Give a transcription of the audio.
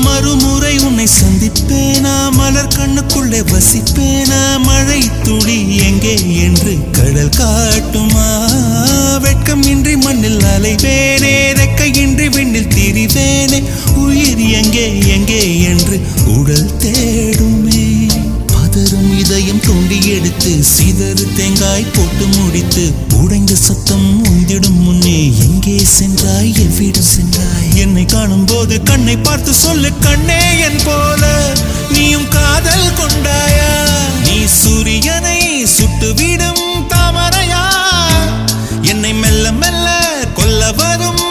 மறுமுறை உன்னை சந்திப்பேனா, மலர் கண்ணுக்குள்ளே வசிப்பேனா, மழை துளி எங்கே என்று கடல் காட்டுமா, வெட்கம் இன்றி மண்ணில் அலைவேனே, ரெக்கையின்றி விண்ணில் திரிவேனே, உயிர் எங்கே எங்கே என்று உடல் தேடுமே. பதறும் இதயம் தோண்டி எடுத்து சிதறு தேங்காய் போட்டு முடித்து உடைந்த சத்தம் உந்திடும் முன்னே எங்கே சென்றாய், எவ்விடம் சென்றாய், என்னை காணும் போது கண்ணை பார்த்து சொல்லு கண்ணே என் போல நீயும் காதல் கொண்டாயா, நீ சூரியனை சுட்டுவிடும் தாமரையா, என்னை மெல்ல மெல்ல கொல்ல வரும்